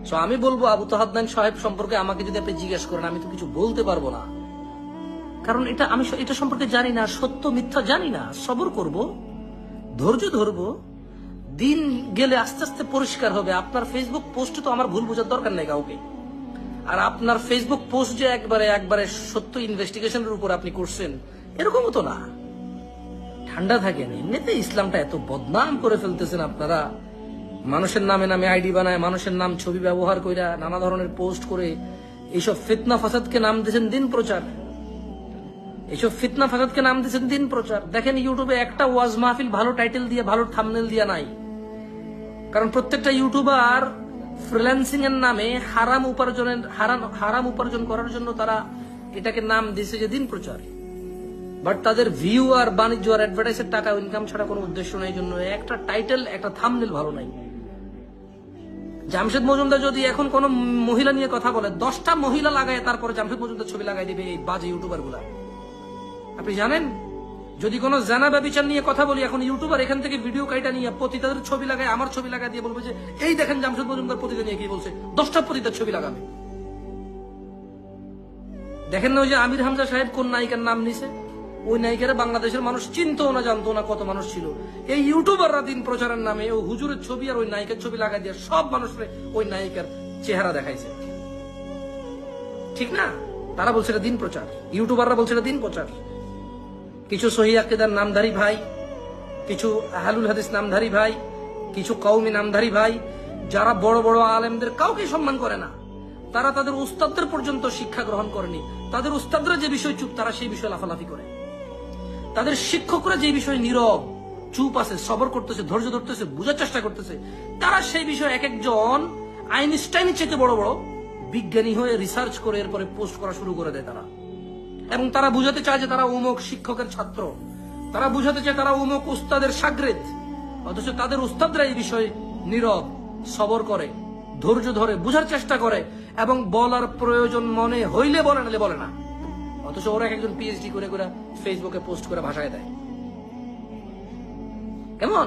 So আমি বলবো আবু তাহাদ্দান সাহেব সম্পর্কে আমাকে যদি আপনি জিজ্ঞেস করেন, আমি তো কিছু বলতে পারবো না, কারণ আমি এটা সম্পর্কে জানি না, সত্য মিথ্যা জানি না। সবর করব, ধৈর্য ধরবো, দিন গেলে আস্তে আস্তে পরিষ্কার হবে। আপনার ফেসবুক পোস্ট তো আমার ভুল বোঝার দরকার নেই কাউকে। আর আপনার ফেসবুক পোস্ট যে একবারে সত্য ইনভেস্টিগেশনের উপর আপনি করছেন, এরকমও তো না। ঠান্ডা থাকেন। এমনিতে ইসলামটা এত বদনাম করে ফেলতেছেন আপনারা। মানুষের নামে নামে আইডি বানায়, মানুষের নাম ছবি ব্যবহার কইরা নানা ধরনের পোস্ট করে এইসব ফিতনা ফাসাদকে নাম দিয়েছেন দিন প্রচার। এইসব ফিতনা ফাসাদকে নাম দিয়েছেন দিন প্রচার। দেখেন ইউটিউবে একটা ওয়াজ মাহফিল ভালো টাইটেল দিয়ে, ভালো থাম্বনেল দিয়ে নাই। কারণ প্রত্যেকটা ইউটিউবার ফ্রিল্যান্সিং এর নামে হারাম উপার্জন করার জন্য তারা এটাকে নাম দিয়েছে যে দিন প্রচার। বাট তাদের ভিউ আর বাণিজ্য আর অ্যাডভার্টাইজের টাকা ইনকাম ছাড়া কোনো উদ্দেশ্য নেই, জন্য একটা টাইটেল একটা থাম্বনেল ভালো নাই। জামশেদ মজুমদার যদি এখন কোন মহিলা নিয়ে কথা বলে, 10টা মহিলা লাগায় তারপরে জামশেদ মজুমদার ছবি লাগাই দিবে এই বাজে ইউটিউবার গুলা। আপনি জানেন, যদি কোনো জানা ব্যবিচার নিয়ে কথা বলি, এখন ইউটিউবার এখান থেকে ভিডিও কাইটা নিয়ে পতিতাদের ছবি লাগায়, আমার ছবি লাগাই দিয়ে বলবে যে এই দেখেন জামশেদ মজুমদার পতিতা নিয়ে কি বলছে, 10টা পতিতার ছবি লাগাবে। দেখেন না ওই যে আমির হামজা সাহেব কোন নায়িকার নাম নিছে, ওই নায়িকারা বাংলাদেশের মানুষ চিনতো না, জানতো না কত মানুষ ছিল। এই ইউটিউবাররা দিন প্রচারের নামে ওই হুজুরের ছবি আর ওই নায়িকার ছবি লাগাই দিয়ে সব মানুষের ওই নায়িকার চেহারা দেখাইছে। ঠিক না? তারা বলছে এটা দিন প্রচার, ইউটিউবাররা বলছে এটা দিন প্রচার। কিছু সহিহ আকীদার নামধারী ভাই, কিছু আহলুল হাদিস নামধারী ভাই, কিছু কওমি নামধারী ভাই, যারা বড় বড় আলেমদের কাউকে সম্মান করে না, তারা তাদের উস্তাদদের পর্যন্ত শিক্ষা গ্রহণ করেনি। তাদের উস্তাদরা যে বিষয় চুপ, তারা সেই বিষয়ে লাফালাফি করে। তাদের শিক্ষকরা যে বিষয়ে নীরব চুপ আছে, সবর করতেছে, ধৈর্য ধরতেছে, বোঝার চেষ্টা করতেছে, তারা সেই বিষয়ে এক একজন আইনস্টাইনের চেয়ে বড় বড় বিজ্ঞানী হয়ে রিসার্চ করে এরপরে পোস্ট করা শুরু করে দেয় তারা। এবং তারা বুঝাতে চায় যে তারা অমুক শিক্ষকের ছাত্র, তারা বুঝাতে চায় তারা অমুক উস্তাদের শাগরেদ, অথচ তাদের উস্তাদরা এই বিষয়ে নীরব, সবর করে, ধৈর্য ধরে, বুঝার চেষ্টা করে এবং বলার প্রয়োজন মনে হইলে বলে, নালে বলে না। অথচ ওরা একজন পিএইচডি করে ফেসবুকে পোস্ট করে ভাষায় দেয়। কেমন?